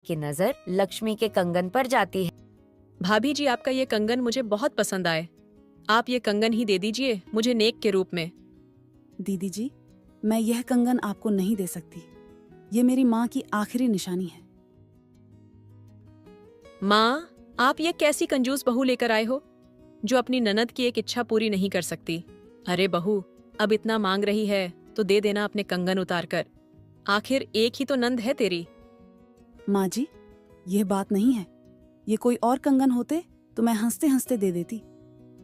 की नजर लक्ष्मी के कंगन पर जाती है। भाभी जी, आपका ये कंगन मुझे बहुत पसंद आए। आप ये कंगन ही दे दीजिए मुझे नेक के रूप में। दीदी जी, मैं यह कंगन आपको नहीं दे सकती। ये मेरी माँ की आखिरी निशानी है। माँ, आप ये कैसी कंजूस बहू लेकर आए हो जो अपनी ननद की एक इच्छा पूरी नहीं कर सकती। अरे बहू, अब इतना मांग रही है तो दे देना अपने कंगन उतार कर। आखिर एक ही तो नंद है तेरी। माँ जी, यह बात नहीं है। ये कोई और कंगन होते तो मैं हंसते हंसते दे देती,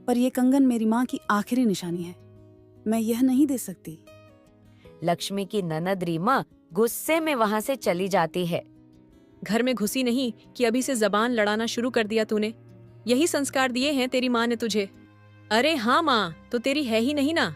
पर यह कंगन मेरी माँ की आखिरी निशानी है। मैं यह नहीं दे सकती। लक्ष्मी की ननद रीमा गुस्से में वहाँ से चली जाती है। घर में घुसी नहीं कि अभी से जबान लड़ाना शुरू कर दिया तूने। यही संस्कार दिए हैं तेरी माँ ने तुझे। अरे हाँ माँ तो तेरी है ही नहीं ना,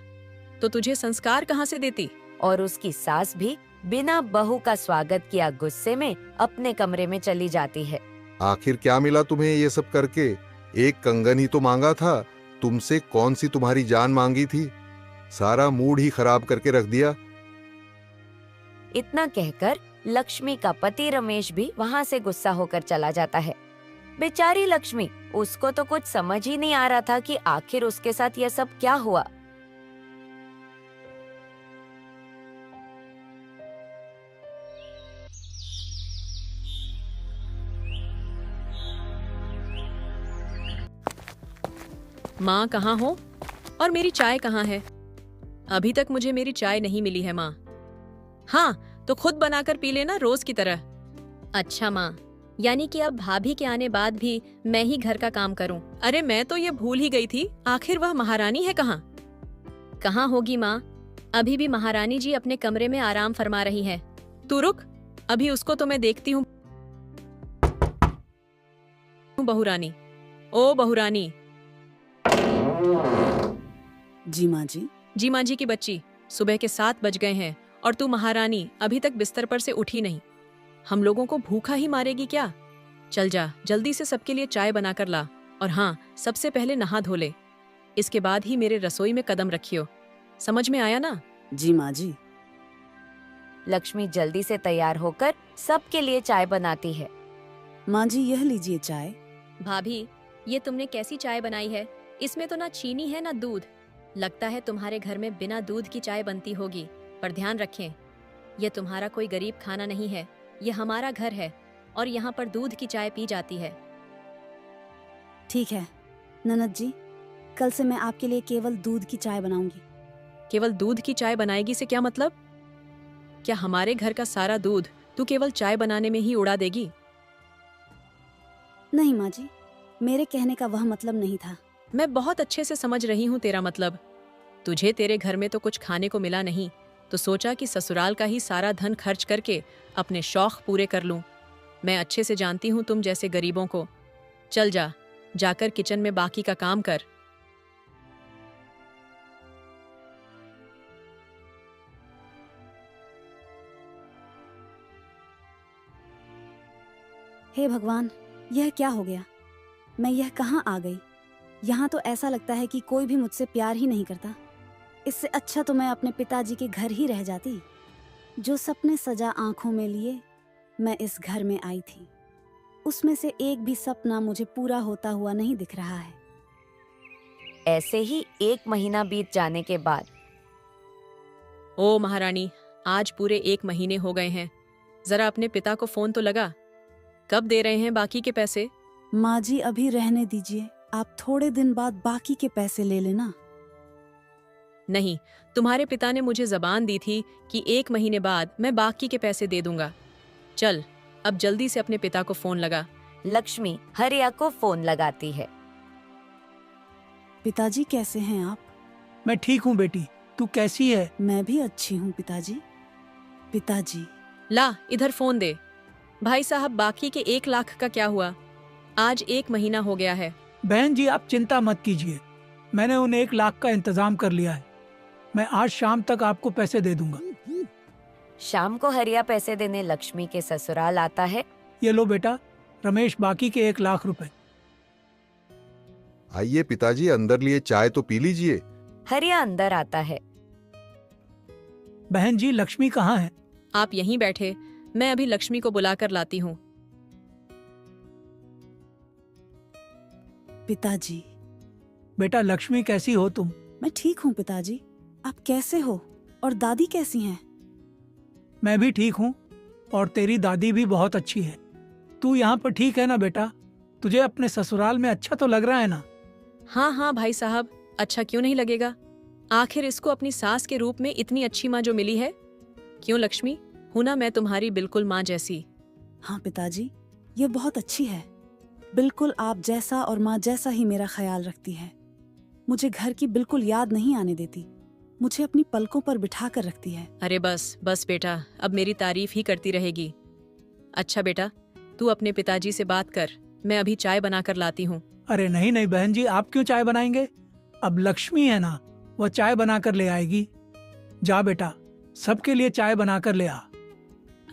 तो तुझे संस्कार कहाँ से देती। और उसकी सास भी बिना बहू का स्वागत किया गुस्से में अपने कमरे में चली जाती है। आखिर क्या मिला तुम्हें ये सब करके? एक कंगन ही तो मांगा था, तुमसे कौन सी तुम्हारी जान मांगी थी? सारा मूड ही खराब करके रख दिया। इतना कहकर लक्ष्मी का पति रमेश भी वहाँ से गुस्सा होकर चला जाता है। बेचारी लक्ष्मी, उसको तो कुछ समझ ही नहीं आ रहा था कि आखिर उसके साथ यह सब क्या हुआ। माँ कहाँ हो और मेरी चाय कहाँ है? अभी तक मुझे मेरी चाय नहीं मिली है माँ। हाँ तो खुद बनाकर पी लेना रोज की तरह। अच्छा माँ, यानी कि अब भाभी के आने बाद भी मैं ही घर का काम करूं। अरे मैं तो ये भूल ही गई थी, आखिर वह महारानी है कहाँ? कहाँ होगी माँ, अभी भी महारानी जी अपने कमरे में आराम फरमा रही है। तू रुक, अभी उसको तो मैं देखती हूँ। बहुरानी, ओ बहुरानी। जी माँ जी। जी माँ जी की बच्ची, सुबह के 7 बज गए हैं और तू महारानी अभी तक बिस्तर पर से उठी नहीं। हम लोगों को भूखा ही मारेगी क्या? चल जा, जल्दी से सबके लिए चाय बनाकर ला। और हाँ, सबसे पहले नहा धो ले, इसके बाद ही मेरे रसोई में कदम रखियो। समझ में आया ना? जी माँ जी। लक्ष्मी जल्दी से तैयार होकर सबके लिए चाय बनाती है। माँ जी, यह लीजिए चाय। भाभी, ये तुमने कैसी चाय बनाई है? इसमें तो ना चीनी है ना दूध। लगता है तुम्हारे घर में बिना दूध की चाय बनती होगी। पर ध्यान रखें, ये तुम्हारा कोई गरीब खाना नहीं है, ये हमारा घर है और यहाँ पर दूध की चाय पी जाती है। ठीक है ननद जी, कल से मैं आपके लिए केवल दूध की चाय बनाऊंगी। केवल दूध की चाय बनाएगी से क्या मतलब? क्या हमारे घर का सारा दूध तू केवल चाय बनाने में ही उड़ा देगी? नहीं माँ जी, मेरे कहने का वह मतलब नहीं था। मैं बहुत अच्छे से समझ रही हूँ तेरा मतलब। तुझे तेरे घर में तो कुछ खाने को मिला नहीं, तो सोचा कि ससुराल का ही सारा धन खर्च करके अपने शौक पूरे कर लूं। मैं अच्छे से जानती हूँ तुम जैसे गरीबों को। चल जा, जाकर किचन में बाकी का काम कर। हे भगवान, यह क्या हो गया? मैं यह कहाँ आ गई? यहाँ तो ऐसा लगता है कि कोई भी मुझसे प्यार ही नहीं करता। इससे अच्छा तो मैं अपने पिताजी के घर ही रह जाती। जो सपने सजा आंखों में लिए मैं इस घर में आई थी, उसमें से एक भी सपना मुझे पूरा होता हुआ नहीं दिख रहा है। ऐसे ही 1 महीना बीत जाने के बाद। ओ महारानी, आज पूरे 1 महीने हो गए हैं। जरा अपने पिता को फोन तो लगा। कब दे रहे हैं बाकी के पैसे? माँ जी, अभी रहने दीजिए, आप थोड़े दिन बाद बाकी के पैसे ले लेना। नहीं, तुम्हारे पिता ने मुझे जबान दी थी कि 1 महीने बाद मैं बाकी के पैसे दे दूंगा। चल, अब जल्दी से अपने पिता को फोन लगा। लक्ष्मी हरिया को फोन लगाती है। पिताजी, कैसे हैं आप? मैं ठीक हूँ बेटी, तू कैसी है? मैं भी अच्छी हूँ पिताजी। पिताजी। ला, इधर फोन दे। भाई साहब, बाकी के 1 लाख का क्या हुआ? आज 1 महीना हो गया है। बहन जी, आप चिंता मत कीजिए, मैंने उन 1 लाख का इंतजाम कर लिया है। मैं आज शाम तक आपको पैसे दे दूंगा। शाम को हरिया पैसे देने लक्ष्मी के ससुराल आता है। ये लो बेटा, रमेश बाकी के 1 लाख रुपए। आइए पिताजी, अंदर लिए चाय तो पी लीजिए। हरिया अंदर आता है। बहन जी, लक्ष्मी कहाँ है? आप यहीं बैठे, मैं अभी लक्ष्मी को बुलाकर लाती हूँ। पिताजी। बेटा लक्ष्मी, कैसी हो तुम? मैं ठीक हूँ पिताजी। आप कैसे हो और दादी कैसी हैं? मैं भी ठीक हूँ और तेरी दादी भी बहुत अच्छी है। तू यहाँ पर ठीक है ना बेटा? तुझे अपने ससुराल में अच्छा तो लग रहा है ना? हाँ हाँ भाई साहब, अच्छा क्यों नहीं लगेगा। आखिर इसको अपनी सास के रूप में इतनी अच्छी माँ जो मिली है। क्यों लक्ष्मी, हूं ना मैं तुम्हारी बिल्कुल माँ जैसी। हाँ पिताजी, ये बहुत अच्छी है। बिल्कुल आप जैसा और माँ जैसा ही मेरा ख्याल रखती है। मुझे घर की बिल्कुल याद नहीं आने देती। मुझे अपनी पलकों पर बिठा कर रखती है। अरे बस बस बेटा, अब मेरी तारीफ ही करती रहेगी। अच्छा बेटा, तू अपने पिताजी से बात कर, मैं अभी चाय बना कर लाती हूँ। अरे नहीं नहीं बहन जी, आप क्यों चाय बनाएंगे? अब लक्ष्मी है ना, वह चाय बना कर ले आएगी। जा बेटा, सबके लिए चाय बना कर ले आ।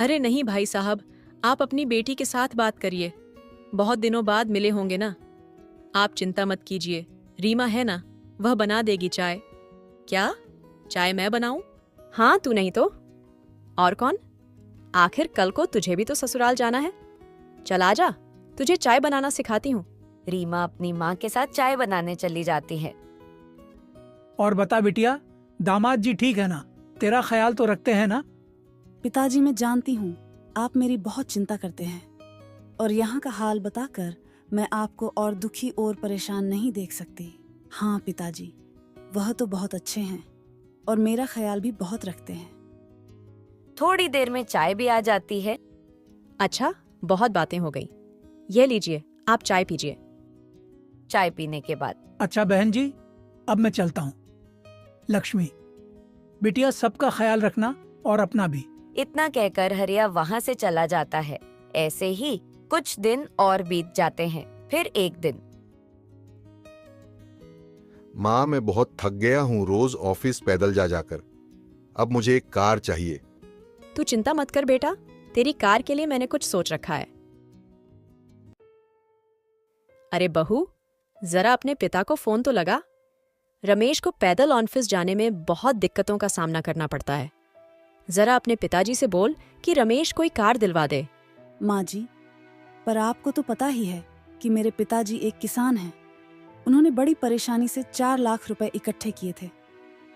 अरे नहीं भाई साहब, आप अपनी बेटी के साथ बात करिए। बहुत दिनों बाद मिले होंगे ना। आप चिंता मत कीजिए, रीमा है ना, वह बना देगी चाय। क्या चाय मैं बनाऊं? हाँ, तू नहीं तो और कौन? आखिर कल को तुझे भी तो ससुराल जाना है। चल आ जा, तुझे चाय बनाना सिखाती हूँ। रीमा अपनी माँ के साथ चाय बनाने चली जाती है। और बता बिटिया, दामाद जी ठीक है ना? तेरा ख्याल तो रखते हैं ना? पिताजी मैं जानती हूँ आप मेरी बहुत चिंता करते हैं, और यहाँ का हाल बताकर मैं आपको और दुखी और परेशान नहीं देख सकती। हाँ पिताजी, वह तो बहुत अच्छे हैं और मेरा ख्याल भी बहुत रखते हैं। थोड़ी देर में चाय भी आ जाती है। अच्छा, बहुत बातें हो गई। ये लीजिए, आप चाय पीजिए। चाय पीने के बाद अच्छा बहन जी, अब मैं चलता हूँ। लक्ष्मी बिटिया, सबका ख्याल रखना और अपना भी। इतना कहकर हरिया वहाँ से चला जाता है। ऐसे ही कुछ दिन और बीत जाते हैं। फिर एक दिन, माँ मैं बहुत थक गया हूँ रोज ऑफिस पैदल जा जाकर। अब मुझे एक कार चाहिए। तू चिंता मत कर बेटा, तेरी कार के लिए मैंने कुछ सोच रखा है। अरे बहू, जरा अपने पिता को फोन तो लगा। रमेश को पैदल ऑफिस जाने में बहुत दिक्कतों का सामना करना पड़ता है। जरा अपने पिताजी से बोल कि रमेश कोई कार दिलवा दे। माँ जी, पर आपको तो पता ही है कि मेरे पिताजी एक किसान हैं। उन्होंने बड़ी परेशानी से 4 लाख रुपए इकट्ठे किए थे।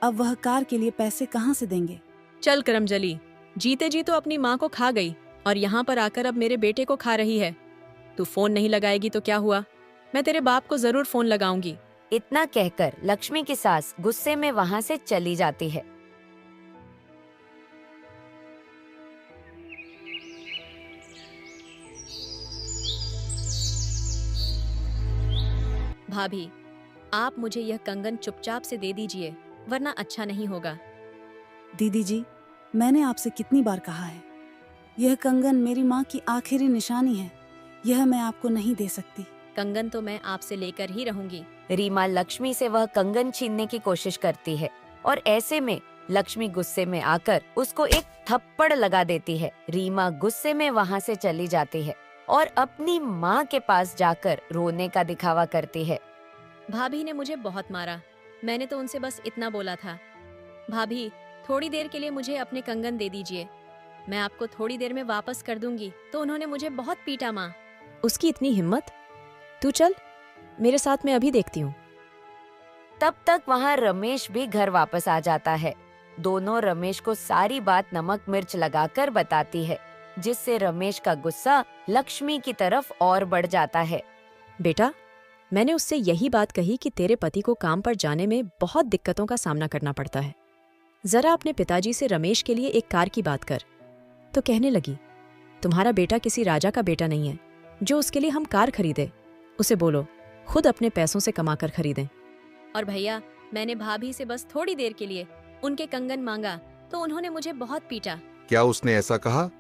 अब वह कार के लिए पैसे कहाँ से देंगे? चल करमजली, जीते जी तो अपनी माँ को खा गई और यहाँ पर आकर अब मेरे बेटे को खा रही है। तू फोन नहीं लगाएगी तो क्या हुआ, मैं तेरे बाप को जरूर फोन लगाऊंगी। इतना कहकर लक्ष्मी की सास गुस्से में वहाँ से चली जाती है। भाभी, आप मुझे यह कंगन चुपचाप से दे दीजिए, वरना अच्छा नहीं होगा। दीदी जी, मैंने आपसे कितनी बार कहा है, यह कंगन मेरी माँ की आखिरी निशानी है। यह मैं आपको नहीं दे सकती। कंगन तो मैं आपसे लेकर ही रहूंगी। रीमा लक्ष्मी से वह कंगन छीनने की कोशिश करती है और ऐसे में लक्ष्मी गुस्से में आकर उसको एक थप्पड़ लगा देती है। रीमा गुस्से में वहाँ से चली जाती है और अपनी माँ के पास जाकर रोने का दिखावा करती है। भाभी ने मुझे बहुत मारा, मैंने तो उनसे बस इतना बोला था। भाभी, थोड़ी देर के लिए मुझे अपने कंगन दे दीजिए, मैं आपको थोड़ी देर में वापस कर दूंगी। तो उन्होंने मुझे बहुत पीटा माँ। उसकी इतनी हिम्मत। तू चल मेरे साथ, मैं अभी देखती हूँ। तब तक वहाँ रमेश भी घर वापस आ जाता है। दोनों रमेश को सारी बात नमक मिर्च लगाकर बताती है, जिससे रमेश का गुस्सा लक्ष्मी की तरफ और बढ़ जाता है। बेटा, मैंने उससे यही बात कही कि तेरे पति को काम पर जाने में बहुत दिक्कतों का सामना करना पड़ता है। जरा अपने पिताजी से रमेश के लिए एक कार की बात कर। तो कहने लगी, तुम्हारा बेटा किसी राजा का बेटा नहीं है जो उसके लिए हम कार खरीदे। उसे बोलो खुद अपने पैसों से कमा कर खरीदें। और भैया, मैंने भाभी से बस थोड़ी देर के लिए उनके कंगन मांगा तो उन्होंने मुझे बहुत पीटा। क्या उसने ऐसा कहा?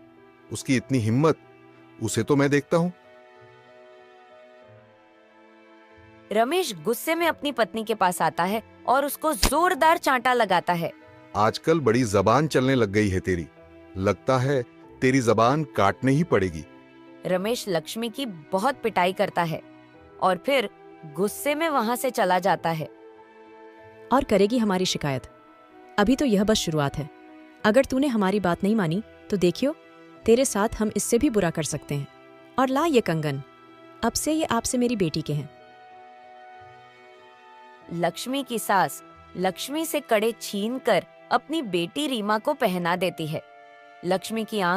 उसकी इतनी हिम्मत, उसे तो मैं देखता हूँ। रमेश गुस्से में अपनी पत्नी के पास आता है और उसको जोरदार चांटा लगाता है। आजकल बड़ी जबान चलने लग गई है तेरी। लगता है तेरी जबान काटने ही पड़ेगी। रमेश लक्ष्मी की बहुत पिटाई करता है और फिर गुस्से में वहाँ से चला जाता है। और करेगी हमारी शिकायत। अभी तो यह बस शुरुआत है। अगर तूने हमारी बात नहीं मानी तो देखियो, तेरे साथ हम इससे भी बुरा कर सकते हैं। और ला ये कंगन, अब से ये आपसे मेरी बेटी के हैं। लक्ष्मी की सास लक्ष्मी से कड़े छीन कर अपनी बेटी रीमा को पहना देती है। लक्ष्मी की आंख